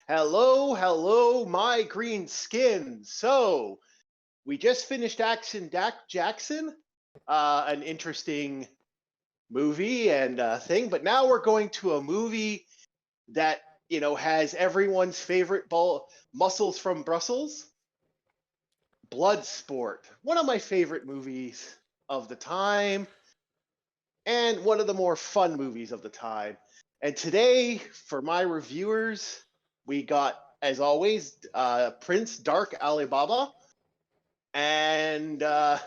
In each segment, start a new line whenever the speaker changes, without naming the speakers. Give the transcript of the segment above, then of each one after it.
Hello, hello, my green skin. So, we just finished Action Jackson, an interesting movie and thing, but now we're going to a movie that, has everyone's favorite ball muscles from Brussels, Bloodsport. One of my favorite movies of the time and one of the more fun movies of the time. And today, for my reviewers, we got, as always, Prince Dark Alibaba and Valkyris,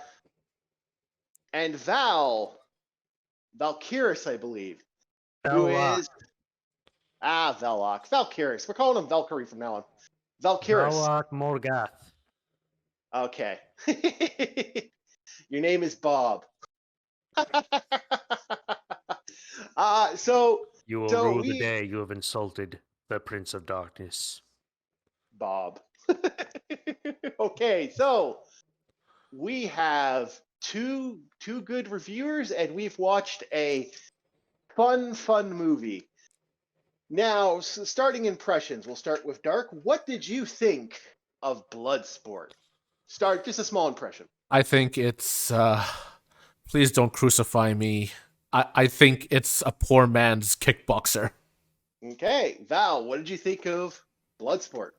I believe, who
Belloc.
is Valkyris. We're calling him Valkyrie from now on. Valkyris.
Belloc Morgath.
Okay. Your name is Bob. So
You will
so
rue the
we
day you have insulted the Prince of Darkness.
Bob. Okay, so we have two good reviewers, and we've watched a fun movie. Now, starting impressions, we'll start with Dark. What did you think of Bloodsport? Start just a small impression.
I think it's please don't crucify me. I think it's a poor man's kickboxer.
Okay, Val, what did you think of Bloodsport?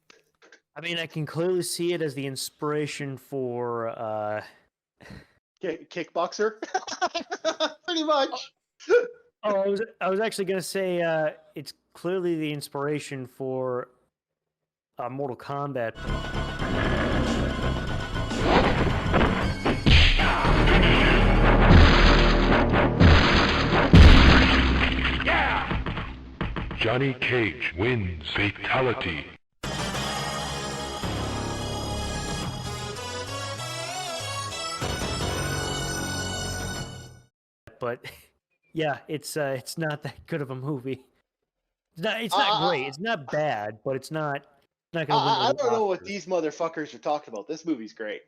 I mean, I can clearly see it as the inspiration for.
Kickboxer, pretty much.
I was actually gonna say it's clearly the inspiration for Mortal Kombat.
Johnny Cage wins fatality.
But yeah, it's not that good of a movie. It's not great. It's not bad, but it's not gonna win.
I
the
don't know what
Oscars.
these motherfuckers are talking about. This movie's great.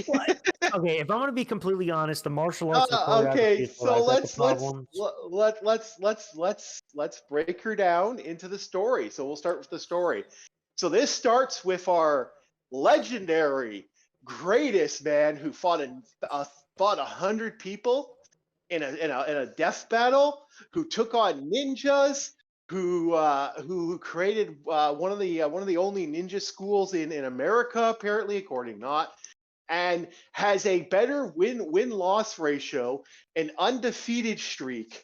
What? Okay, if I'm gonna be completely honest, the martial arts and choreography
Okay,
is where
so
I've got the problems.
let's break her down into the story. So we'll start with the story. So this starts with our legendary, greatest man who fought 100 people in a death battle, who took on ninjas, who created one of the only ninja schools in America, apparently, according not, and has a better win loss ratio, an undefeated streak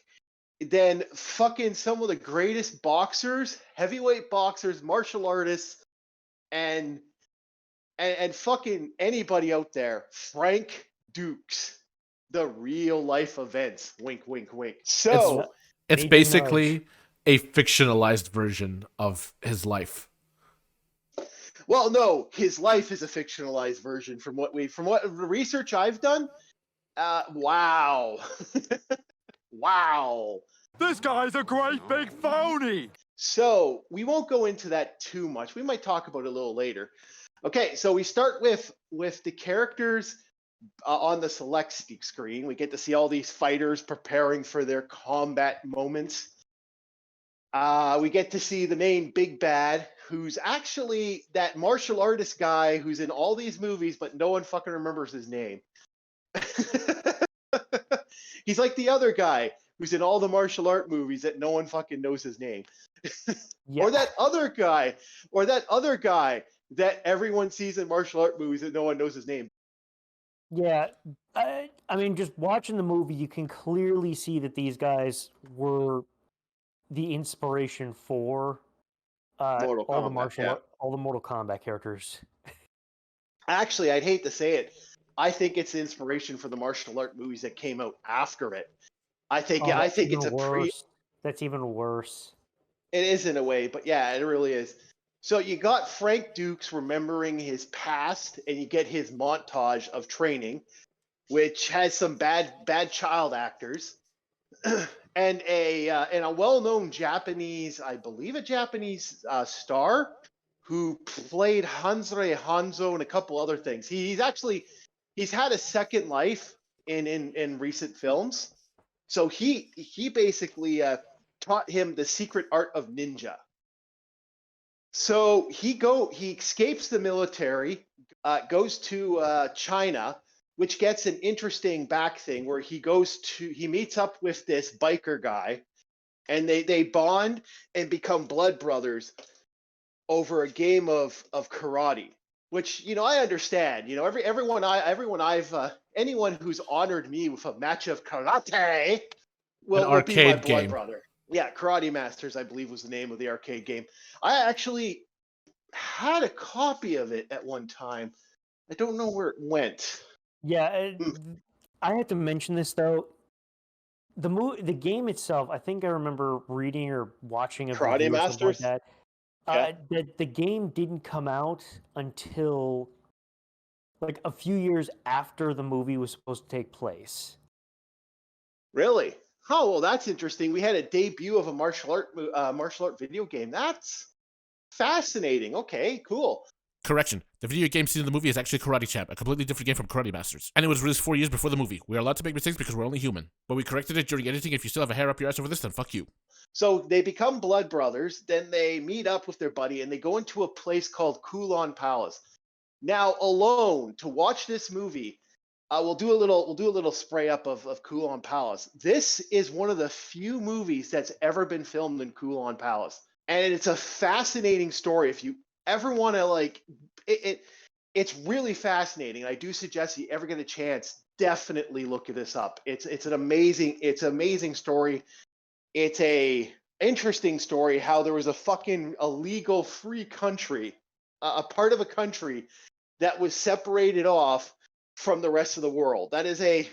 than fucking some of the greatest boxers, heavyweight boxers, martial artists, and fucking anybody out there. Frank Dukes, the real life events. Wink, wink, wink. So
It's
Need to
basically a fictionalized version of his life.
well, no, his life is a fictionalized version from what research I've done. Wow. Wow.
This guy's a great big phony!
So we won't go into that too much. We might talk about it a little later. Okay, so we start with the characters on the select screen. We get to see all these fighters preparing for their combat moments. We get to see the main big bad, who's actually that martial artist guy who's in all these movies, but no one fucking remembers his name. He's like the other guy who's in all the martial art movies that no one fucking knows his name.
Yeah.
Or that other guy that everyone sees in martial art movies that no one knows his name.
Yeah, I mean, just watching the movie, you can clearly see that these guys were the inspiration for
Mortal
all the
Kombat, yeah.
all the Mortal Kombat characters.
Actually, I'd hate to say it. I think it's the inspiration for the martial art movies that came out after it. I think
That's
it's
even
a pre.
worse. That's even worse.
It is in a way, but yeah, it really is. So you got Frank Dukes remembering his past, and you get his montage of training, which has some bad child actors, and a well-known Japanese, I believe, a Japanese star who played Hansre Hanzo and a couple other things. He's had a second life in recent films. So he basically taught him the secret art of ninja. So he escapes the military, goes to China, which gets an interesting back thing where he meets up with this biker guy, and they bond and become blood brothers over a game of karate. Which I understand. Anyone who's honored me with a match of karate
An
will be my
arcade
blood
game.
brother. Yeah, Karate Masters, I believe, was the name of the arcade game. I actually had a copy of it at one time. I don't know where it went.
Yeah,
Hmm.
I have to mention this though. The game itself, I think I remember reading or watching a
Karate
review or something like
Masters?
that.
Yeah.
That the game didn't come out until like a few years after the movie was supposed to take place.
Really? Oh, well, that's interesting. We had a debut of a martial art video game. That's fascinating. Okay, cool.
Correction. The video game scene in the movie is actually Karate Champ, a completely different game from Karate Masters. And it was released 4 years before the movie. We are allowed to make mistakes because we're only human. But we corrected it during editing. If you still have a hair up your ass over this, then fuck you.
So they become blood brothers. Then they meet up with their buddy, and they go into a place called Kulon Palace. Now, alone to watch this movie, we'll do a little spray up of Kulon Palace. This is one of the few movies that's ever been filmed in Kulon Palace, and it's a fascinating story. If you ever want to it's really fascinating. I do suggest if you ever get a chance, definitely look this up. It's an amazing story. It's a interesting story how there was a fucking illegal free country, a part of a country that was separated off from the rest of the world. That is a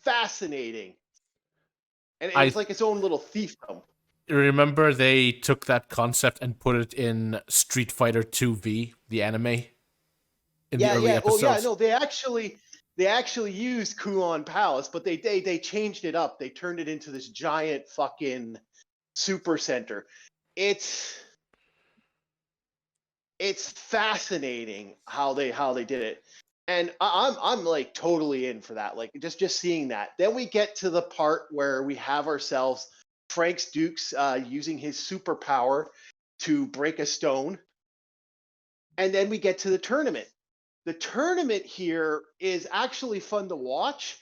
fascinating, and it's like its own little fiefdom.
Remember they took that concept and put it in Street Fighter 2V, the anime, in the early episodes.
Well, yeah, no, they actually used Kulon Palace, but they changed it up. They turned it into this giant fucking super center. It's fascinating how they did it, and I'm like totally in for that. Like just seeing that. Then we get to the part where we have ourselves Frank Dukes using his superpower to break a stone, and then we get to the tournament. The tournament here is actually fun to watch,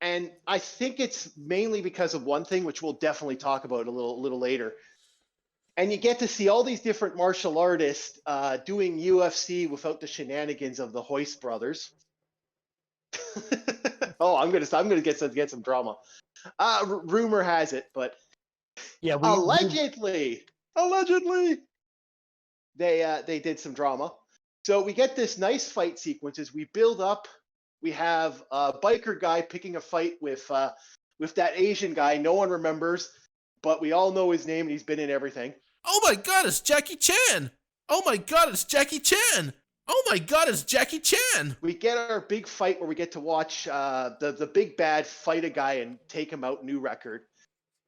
and I think it's mainly because of one thing, which we'll definitely talk about a little later. And you get to see all these different martial artists doing UFC without the shenanigans of the Hoist brothers. Oh, I'm gonna get some drama. Rumor has it, but
Yeah,
allegedly they did some drama. So we get this nice fight sequences. We build up. We have a biker guy picking a fight with that Asian guy. No one remembers, but we all know his name, and he's been in everything.
Oh my god, it's Jackie Chan! Oh my god, it's Jackie Chan! Oh my god, it's Jackie Chan!
We get our big fight where we get to watch the big bad fight a guy and take him out, new record.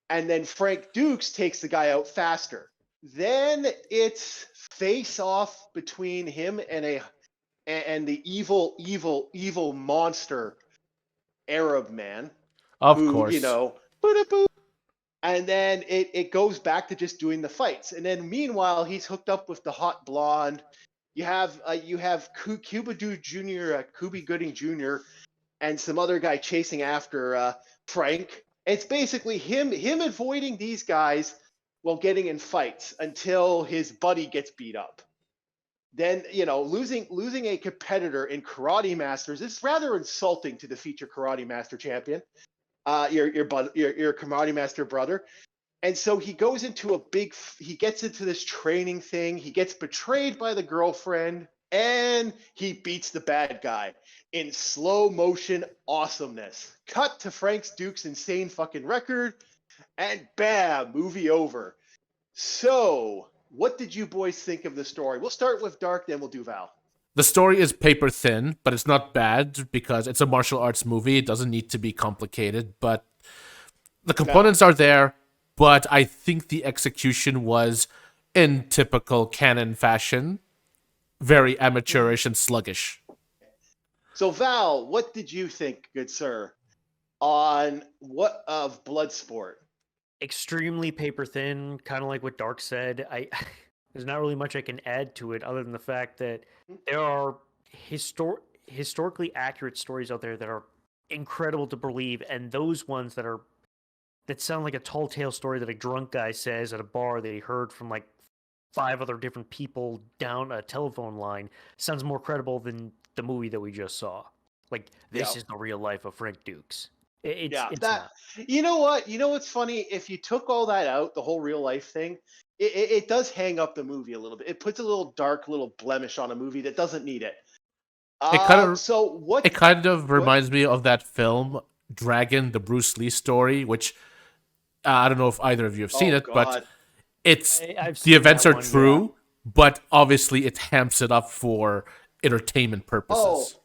And then Frank Dukes takes the guy out faster. Then it's face off between him and the evil monster Arab man.
Of course.
And then it goes back to just doing the fights. And then meanwhile, he's hooked up with the hot blonde. You have Cuba Gooding Jr. and some other guy chasing after Frank. It's basically him avoiding these guys while getting in fights until his buddy gets beat up. Then losing a competitor in Karate Masters is rather insulting to defeat your Karate Master champion. Your Karate Master brother. And so he goes into he gets into this training thing. He gets betrayed by the girlfriend, and he beats the bad guy in slow motion awesomeness. Cut to Frank Dukes' insane fucking record, and bam, movie over. So, what did you boys think of the story? We'll start with Dark, then we'll do Val.
The story is paper thin, but it's not bad because it's a martial arts movie. It doesn't need to be complicated, but the components are there, but I think the execution was in typical canon fashion, very amateurish and sluggish.
So Val, what did you think, good sir, on what of Bloodsport?
extremely paper thin, kind of like what Dark said. There's not really much I can add to it other than the fact that there are historically accurate stories out there that are incredible to believe, and those ones that sound like a tall tale story that a drunk guy says at a bar that he heard from like 5 other different people down a telephone line sounds more credible than the movie that we just saw. Like, this is the real life of Frank Dukes. It's not.
You know what? You know what's funny? If you took all that out, the whole real life thing, it does hang up the movie a little bit. It puts a little dark little blemish on a movie that doesn't need it.
It kind of reminds me of that film Dragon, the Bruce Lee story, which I don't know if either of you have seen it, but it's the events are true, but obviously it hamps it up for entertainment purposes.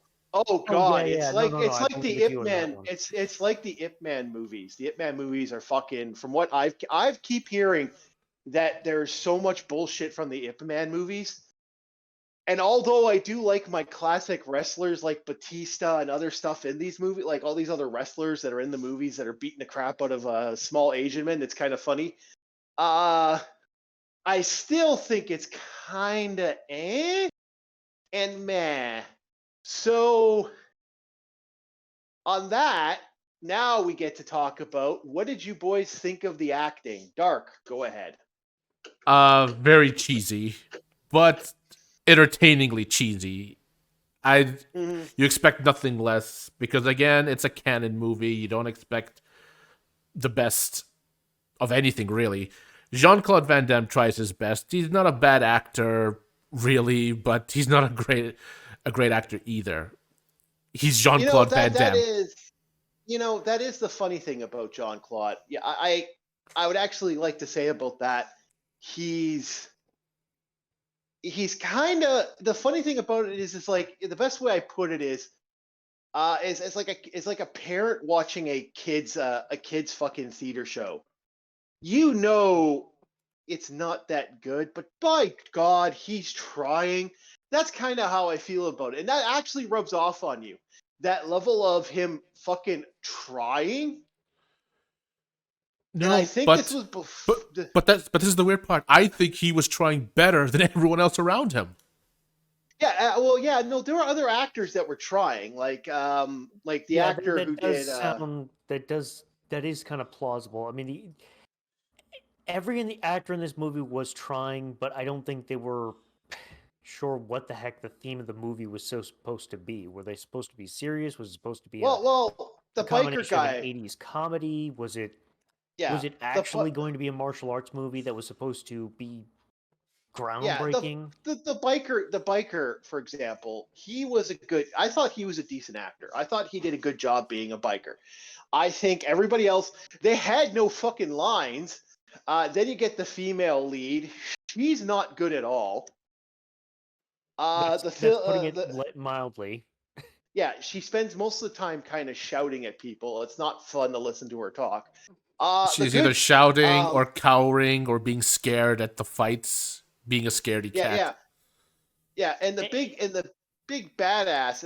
God! It's like the Ip Man. It's like the Ip Man movies. The Ip Man movies are fucking. From what I've keep hearing that there's so much bullshit from the Ip Man movies. And although I do like my classic wrestlers like Batista and other stuff in these movies, like all these other wrestlers that are in the movies that are beating the crap out of small Asian men, it's kind of funny. I still think it's kind of and meh. So on that, now we get to talk about what did you boys think of the acting? Dark, go ahead.
Very cheesy, but entertainingly cheesy. You expect nothing less because again, it's a canon movie. You don't expect the best of anything really. Jean-Claude Van Damme tries his best. He's not a bad actor really, but he's not a great actor either. He's Jean-Claude Van Damme.
That is the funny thing about Jean-Claude. Yeah, I would actually like to say about that. He's kind of, the funny thing about it is, it's like, the best way I put it is it's like a parent watching a kid's fucking theater show. It's not that good, but by God, he's trying. That's kind of how I feel about it, and that actually rubs off on you. That level of him fucking trying.
No,
and I think this was
but this is the weird part. I think he was trying better than everyone else around him.
Yeah, no, there were other actors that were trying, like the actor who did.
That is kind of plausible. I mean, every actor in this movie was trying, but I don't think they were sure what the heck the theme of the movie was supposed to be. Were they supposed to be serious? Was it supposed to be
the biker guy?
80s comedy? Was it actually going to be a martial arts movie that was supposed to be groundbreaking?
Yeah, the biker, for example, I thought he was a decent actor. I thought he did a good job being a biker. I think everybody else, they had no fucking lines. Then you get the female lead. She's not good at all.
That's putting it mildly.
Yeah, she spends most of the time kind of shouting at people. It's not fun to listen to her talk.
She's either shouting or cowering or being scared at the fights, being a scaredy cat.
Yeah, and the big badass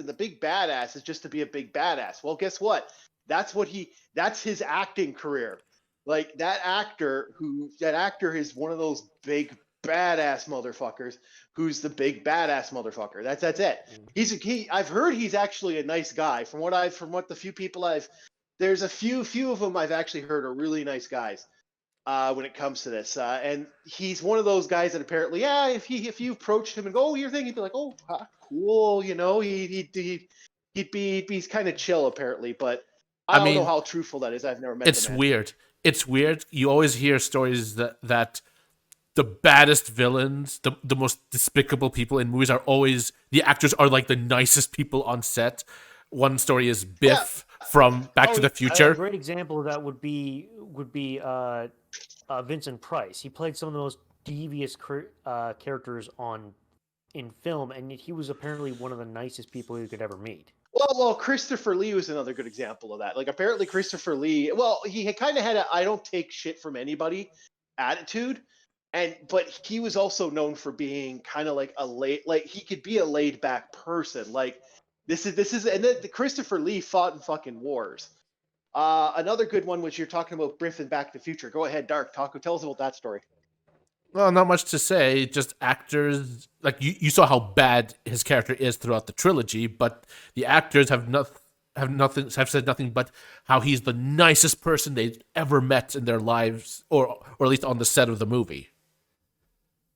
is just to be a big badass. Well, guess what? That's his acting career. Like that actor is one of those big badass motherfuckers who's the big badass motherfucker. That's it. I've heard he's actually a nice guy. From what the few people there's a few of them I've actually heard are really nice guys when it comes to this. And he's one of those guys that apparently, if you approached him and go, oh, you're thinking, he'd be like, oh, cool, he'd be kind of chill apparently, but I don't know how truthful that is. I've never met him.
It's weird. It's weird. You always hear stories that the baddest villains, the most despicable people in movies are always, the actors are like the nicest people on set. One story is Biff from Back to the Future.
A great example of that would be Vincent Price. He played some of the most devious characters in film, and he was apparently one of the nicest people you could ever meet.
Well, Christopher Lee was another good example of that. Like, apparently Christopher Lee, he kind of had a I don't take shit from anybody attitude, but he was also known for being kind of like he could be a laid back person. Like this is, and then Christopher Lee fought in fucking wars. Another good one was you're talking about Biff and Back to the Future. Go ahead, Dark. Tell us about that story.
Well, not much to say. Just actors, like you saw how bad his character is throughout the trilogy, but the actors have said nothing but how he's the nicest person they've ever met in their lives, or at least on the set of the movie.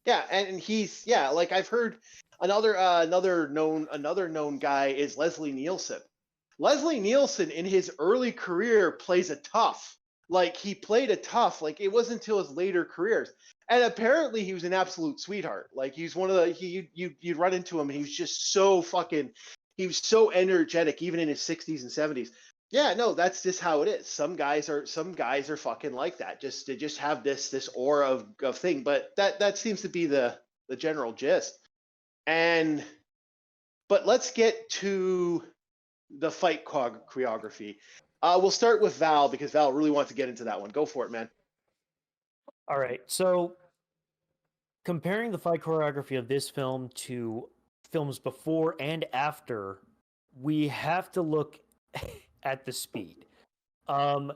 Yeah, and he's like I've heard another known guy is Leslie Nielsen. Leslie Nielsen in his early career plays a tough. Like he played a tough. Like it wasn't until his later careers. And apparently he was an absolute sweetheart. Like he's one of the you'd run into him and he was just so fucking he was so energetic even in his 60s and 70s. Yeah, no, that's just how it is. Some guys are fucking like that. Just they just have this aura of thing. But that seems to be the general gist. And but let's get to the fight choreography. We'll start with Val because Val really wants to get into that one. Go for it, man.
All right. So comparing the fight choreography of this film to films before and after, we have to look at the speed. In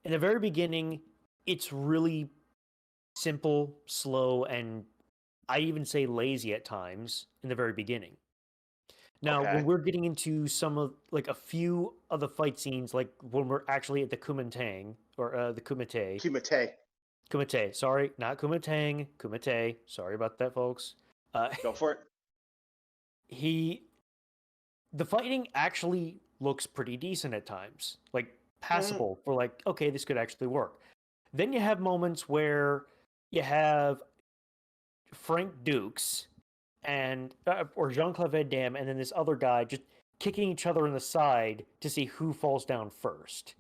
the very beginning, it's really simple, slow, and I even say lazy at times in the very beginning. Now,
Okay.
when we're getting into some of like a few of the fight scenes, like when we're actually at the Kuomintang or the Kumite,
Kumite.
Kumite, sorry, not Kuomintang, Kumite. Sorry about that, folks.
Go for it.
The fighting actually looks pretty decent at times, like passable for like, okay, this could actually work. Then you have moments where you have Frank Dukes and or Jean-Claude Van Damme, and then this other guy just kicking each other in the side to see who falls down first.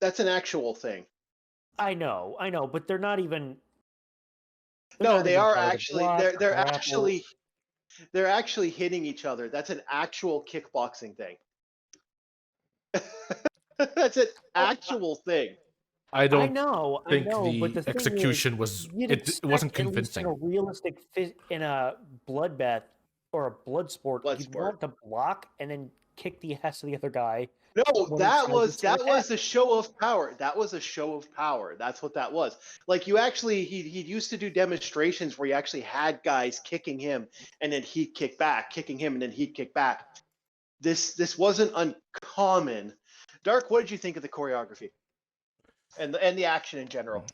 That's an actual thing.
I know, but they're not even.
No,
not
they
even
are
trying to
actually
block or grapple.
they're actually hitting each other. That's an actual kickboxing thing. That's an actual thing.
I
I
don't
know,
think
but
the
the thing is,
execution was
you'd
it wasn't
expect at least in a
convincing.
realistic in a bloodbath or a blood sport, you'd
Bloodsport.
want to block and then kick the ass of the other guy.
No,
when he tries to
that was
attack.
a show of power. That was a show of power. That's what that was. Like you actually he used to do demonstrations where he actually had guys kicking him and then he'd kick back, kicking him and then he'd kick back. This wasn't uncommon. Dark, what did you think of the choreography and the action in general?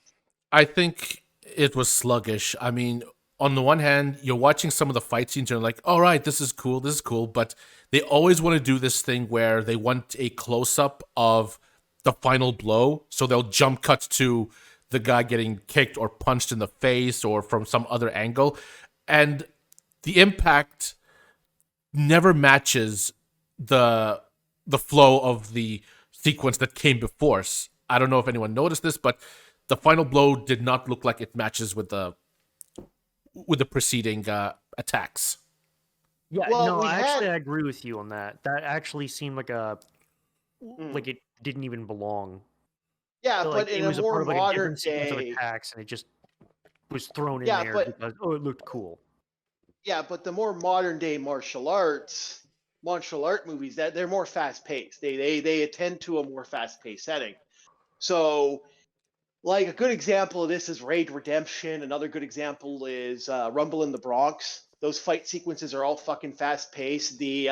I think it was sluggish. I mean, on the one hand, you're watching some of the fight scenes and you're like, all right, this is cool, but they always want to do this thing where they want a close up of the final blow. So they'll jump cut to the guy getting kicked or punched in the face or from some other angle. And the impact never matches the flow of the sequence that came before. I don't know if anyone noticed this, but the final blow did not look like it matches with the preceding attacks.
Yeah,
Well,
no,
we
I
had
agree with you on that. That actually seemed like like it didn't even belong.
yeah,
Like
but in
it
a
was a
more
part of like a
modern
different sequence of
day,
attacks, and it just was thrown in
yeah,
there
but
because it looked cool.
the more modern day martial art movies that they're more fast paced. They attend to a more fast paced setting. So like a good example of this is Raid Redemption. Another good example is Rumble in the Bronx. Those fight sequences are all fucking fast paced. The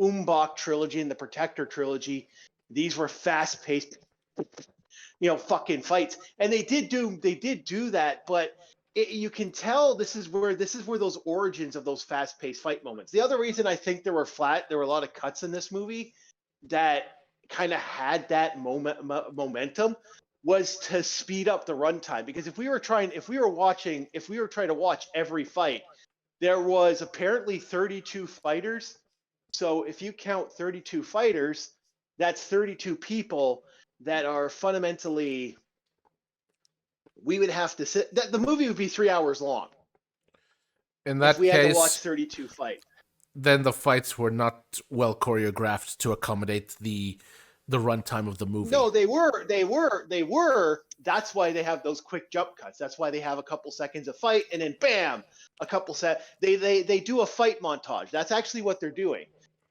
Umbach trilogy and the Protector trilogy, these were fast paced, fucking fights. And they did do that, but you can tell this is where those origins of those fast paced fight moments. The other reason I think there were a lot of cuts in this movie that kind of had that momentum was to speed up the runtime, because if we were trying to watch every fight, there was apparently 32 fighters. So if you count 32 fighters, that's 32 people that are fundamentally, we would have to sit that the movie would be 3 hours long
In
if
that
we had to watch
case,
32 fights.
then the fights were not well choreographed to accommodate the runtime of the movie.
No, they were. That's why they have those quick jump cuts. That's why they have a couple seconds of fight and then bam, a couple they do a fight montage. That's actually what they're doing.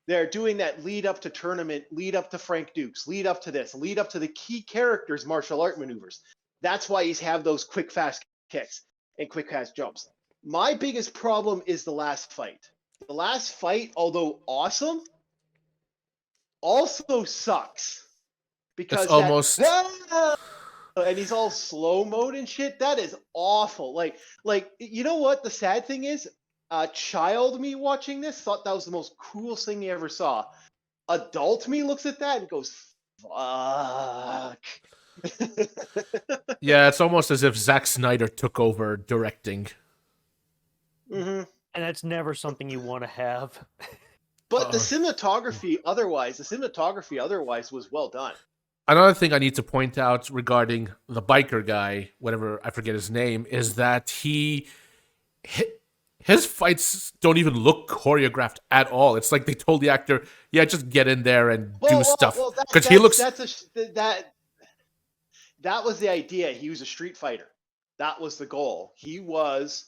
They're doing that lead up to tournament, lead up to Frank Dukes, lead up to this, lead up to the key characters' martial art maneuvers. That's why he's have those quick, fast kicks. and quick cast jumps. My biggest problem is the last fight. The last fight, although awesome, also sucks
It's
because that
almost
and he's all slow mode and shit. That is awful. Like you know what? The sad thing is, child me watching this thought that was the most coolest thing he ever saw. Adult me looks at that and goes, "Fuck."
yeah, it's almost as if Zack Snyder took over directing.
Mm-hmm.
And that's never something you want to have.
But the cinematography otherwise was well done.
Another thing I need to point out regarding the biker guy, whatever I forget his name, is that his fights don't even look choreographed at all. It's like they told the actor, "Yeah, just get in there and do stuff." Because he looks.
That was the idea. He was a street fighter. That was the goal. He was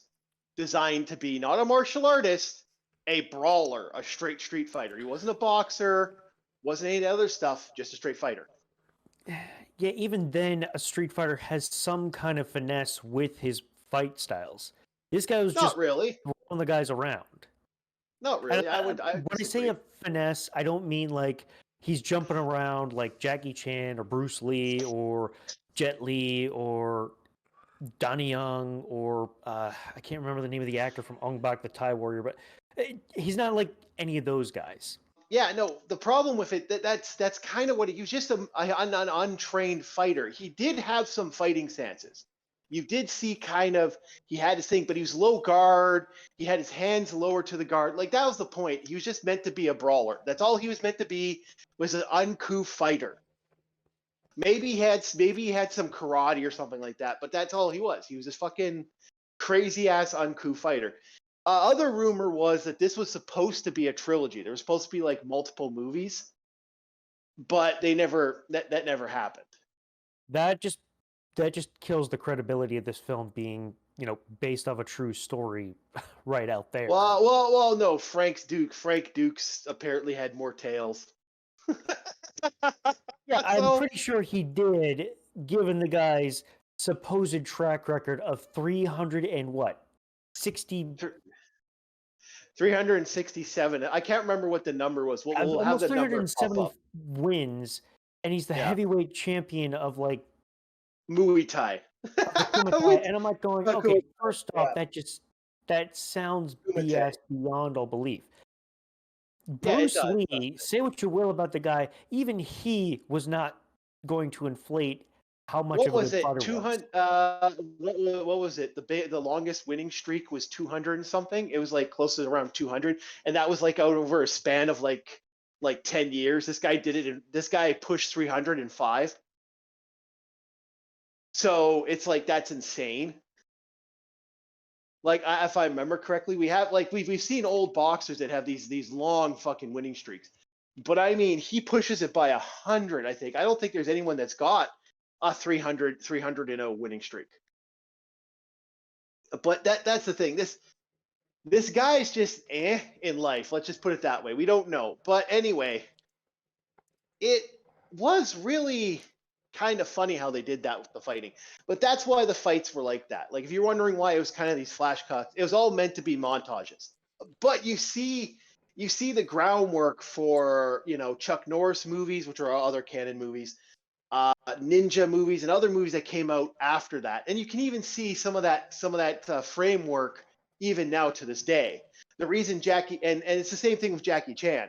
designed to be not a martial artist, a brawler, a straight street fighter. He wasn't a boxer, wasn't any other stuff, just a straight fighter.
Yeah, even then, a Street Fighter has some kind of finesse with his fight styles. This guy was
Not
just
really.
throwing the guys around.
Not really. I would
When I say
disagree.
a finesse, I don't mean like he's jumping around like Jackie Chan or Bruce Lee or Jet Li or Donnie Young or I can't remember the name of the actor from Ong Bak the Thai Warrior, but he's not like any of those guys.
Yeah, no. The problem with it that's kind of what he was, just an untrained fighter. He did have some fighting stances. You did see kind of he had his thing, but he was low guard. He had his hands lower to the guard. Like that was the point. He was just meant to be a brawler. That's all he was meant to be. Was an uncouth fighter. Maybe he had some karate or something like that, but that's all he was. He was this fucking crazy ass uncouth fighter. Other rumor was that this was supposed to be a trilogy. There was supposed to be like multiple movies, but they never that never happened.
That just kills the credibility of this film being, based off a true story right out there.
Well, no. Frank Dukes apparently had more tales.
Yeah, I'm
So-
pretty sure he did, given the guy's supposed track record of 300 and what? 60
367. I can't remember what the number was. We'll have
almost
the number pop
370
up.
wins, and he's the
Yeah.
heavyweight champion of like
Muay Thai.
Muay Thai. And I'm like going,
Muay
okay,
Thai,
first
yeah.
off, that sounds
Muay Thai.
BS beyond all belief.
Yeah, it
Bruce
does, it
Lee, say what you will about the guy, even he was not going to inflate how much
What
of a
was
good
it?
fighter
200. What was it? The longest winning streak was 200 and something. It was like close to around 200, and that was like out over a span of like 10 years. This guy did it. This guy pushed 305. So it's like that's insane. Like if I remember correctly, we have like we've seen old boxers that have these long fucking winning streaks, but I mean he pushes it by 100. I think I don't think there's anyone that's got a 300 and 0 winning streak. But that's the thing. This guy's just in life. Let's just put it that way. We don't know. But anyway, it was really kind of funny how they did that with the fighting. But that's why the fights were like that. Like if you're wondering why it was kind of these flash cuts, it was all meant to be montages. But you see the groundwork for, Chuck Norris movies, which are other canon movies, ninja movies and other movies that came out after that. And you can even see some of that framework even now to this day. The reason Jackie and it's the same thing with Jackie Chan.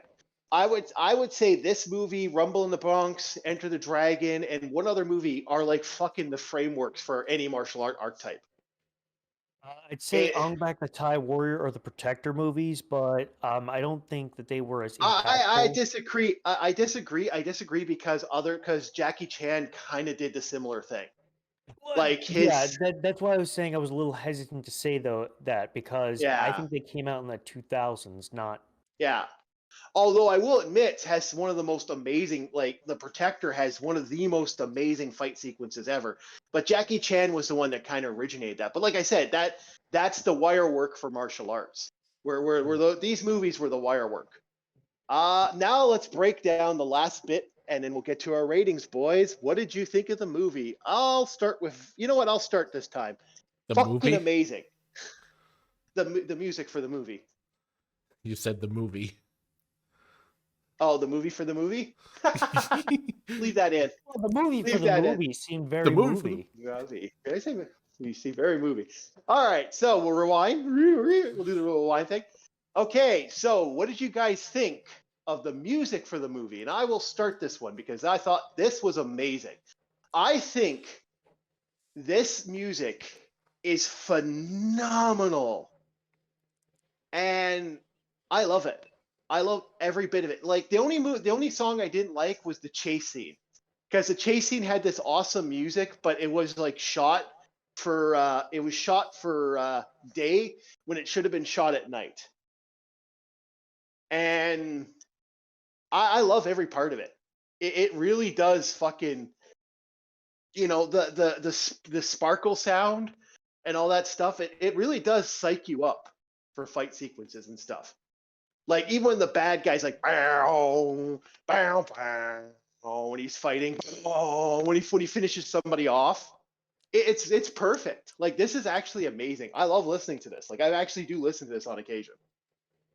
I would say this movie, Rumble in the Bronx, Enter the Dragon, and one other movie are like fucking the frameworks for any martial art archetype.
I'd say Ong Bak the Thai Warrior or the Protector movies, but I don't think that they were as impactful.
I disagree. I disagree because Jackie Chan kind of did the similar thing. Like his
that's why I was saying I was a little hesitant to say though that because I think they came out in the 2000s, not
Although I will admit, has one of the most amazing, like The Protector has one of the most amazing fight sequences ever. But Jackie Chan was the one that kind of originated that. But like I said, that's the wire work for martial arts. These movies were the wire work. Now let's break down the last bit, and then we'll get to our ratings, boys. What did you think of the movie? I'll start with, I'll start this time.
The
fucking
movie?
amazing. The music for the movie.
You said the movie.
Oh, the movie for the movie? Leave that in.
Well, the movie for
Leave
the
that in.
movie seemed
The
very
movie for the
movie.
Movie. Did I say you see very movie? All right, so we'll rewind. We'll do the rewind thing. Okay, so what did you guys think of the music for the movie? And I will start this one because I thought this was amazing. I think this music is phenomenal. And I love it. I love every bit of it. Like the only song I didn't like was the chase scene. Because the chase scene had this awesome music, but it was like shot for day when it should have been shot at night. And I love every part of it. It really does fucking, the sparkle sound and all that stuff. It really does psych you up for fight sequences and stuff. Like even when the bad guy's like bow, bow, bow, when he's fighting, when he finishes somebody off, it's perfect. Like this is actually amazing. I love listening to this. Like I actually do listen to this on occasion.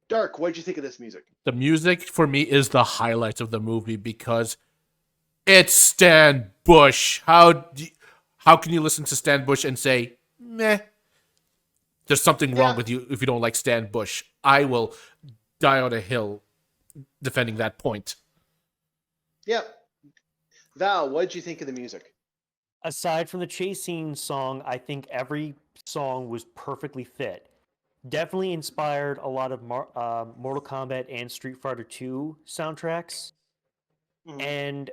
Dark, what did you think of this music?
The music for me is the highlight of the movie because it's Stan Bush. How can you listen to Stan Bush and say, meh? There's something wrong with you if you don't like Stan Bush. I will die on a hill defending that point.
Yep. Val, what did you think of the music?
Aside from the chase scene song, I think every song was perfectly fit. Definitely inspired a lot of Mortal Kombat and Street Fighter 2 soundtracks.
Mhm.
And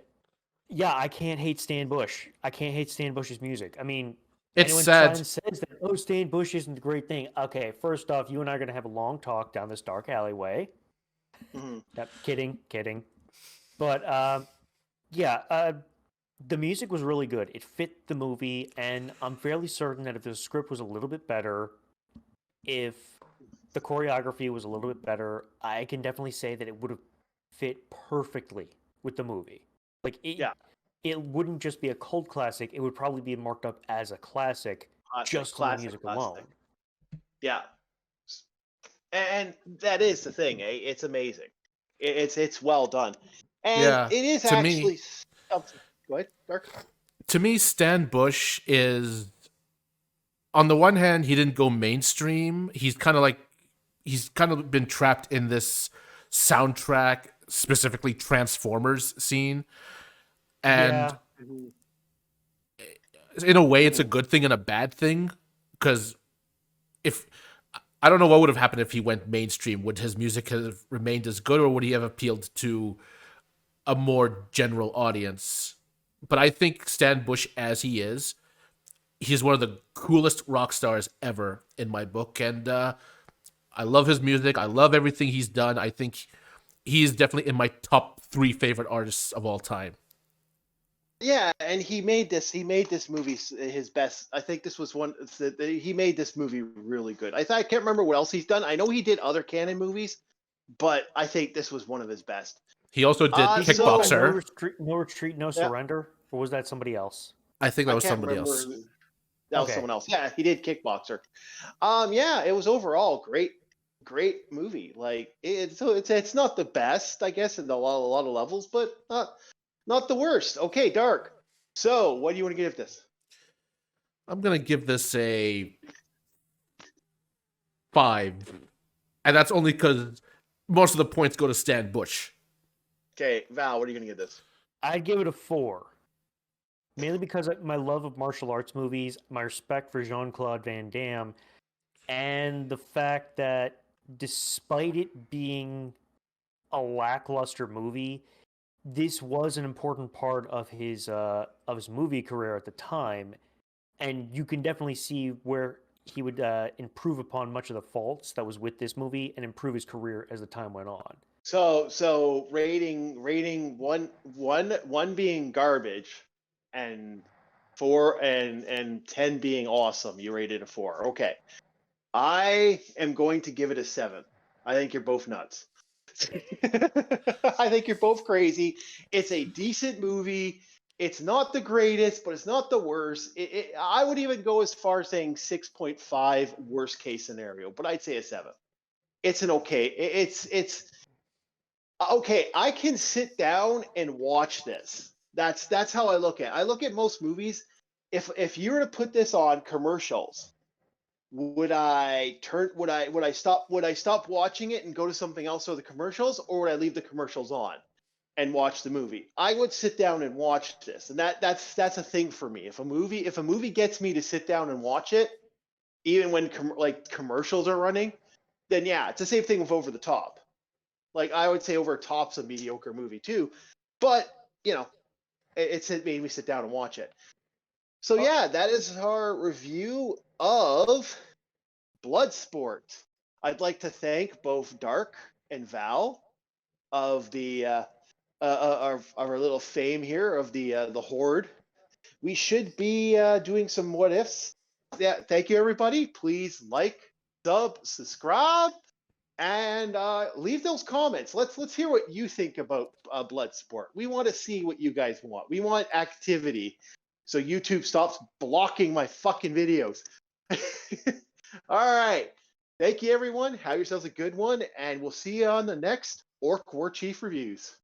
yeah, I can't hate Stan Bush. I can't hate Stan Bush's music. I mean,
It's
anyone
sad.
tries and says that, Stan Bush isn't a great thing. Okay, first off, you and I are going to have a long talk down this dark alleyway.
Mhm.
Yep, kidding. But the music was really good. It fit the movie, and I'm fairly certain that if the script was a little bit better, if the choreography was a little bit better, I can definitely say that it would have fit perfectly with the movie. Like it wouldn't just be a cult classic, it would probably be marked up as a classic just on the music alone.
Yeah. And that is the thing, eh? It's amazing. It's well done. And
Yeah,
it is
to me-
actually something. Go ahead, Dark.
To me, Stan Bush is, on the one hand, he didn't go mainstream. He's kind of been trapped in this soundtrack, specifically Transformers scene. And in a way, it's a good thing and a bad thing, because if I don't know what would have happened if he went mainstream. Would his music have remained as good, or would he have appealed to a more general audience? But I think Stan Bush, as he is, he's one of the coolest rock stars ever in my book, and I love his music. I love everything he's done. I think he's definitely in my top 3 favorite artists of all time.
Yeah, and he made this movie his best. I think this was one. He made this movie really good. I can't remember what else he's done. I know he did other canon movies, but I think this was one of his best.
He also did Kickboxer.
No Retreat, No Surrender, or was that somebody else?
I think that was somebody else.
That was someone else. Yeah, he did Kickboxer. Yeah, it was overall great movie. Like it's not the best, I guess, in a lot of levels, but not the worst. Okay, Dark. So, what do you want to give this?
I'm gonna give this a 5, and that's only because most of the points go to Stan Bush.
Okay, Val, what are you gonna give this?
I'd give it a 4. Mainly because of my love of martial arts movies, my respect for Jean-Claude Van Damme, and the fact that despite it being a lackluster movie, this was an important part of his movie career at the time, and you can definitely see where he would improve upon much of the faults that was with this movie and improve his career as the time went on.
So rating one being garbage, and 4 and 10 being awesome. You rated a 4. Okay, I am going to give it a 7. I think you're both nuts. I think you're both crazy. It's a decent movie. It's not the greatest, but it's not the worst. I would even go as far as saying 6.5 worst case scenario, but I'd say a 7. It's an okay. It's okay. I can sit down and watch this. That's how I look at it. I look at most movies. If you were to put this on commercials, would I stop watching it and go to something else or the commercials, or would I leave the commercials on and watch the movie? I would sit down and watch this, and that's a thing for me. If a movie gets me to sit down and watch it, even when commercials are running, then yeah, it's the same thing with Over the Top. Like I would say Over the Top's a mediocre movie too, but you know, it made me sit down and watch it. So yeah, that is our review of Bloodsport. I'd like to thank both Dark and Val of the our little fame here of the Horde. We should be doing some what ifs. Yeah, thank you everybody. Please like, subscribe, and leave those comments. Let's hear what you think about Bloodsport. We want to see what you guys want. We want activity, so YouTube stops blocking my fucking videos. All right. Thank you, everyone. Have yourselves a good one, and we'll see you on the next Orc War Chief Reviews.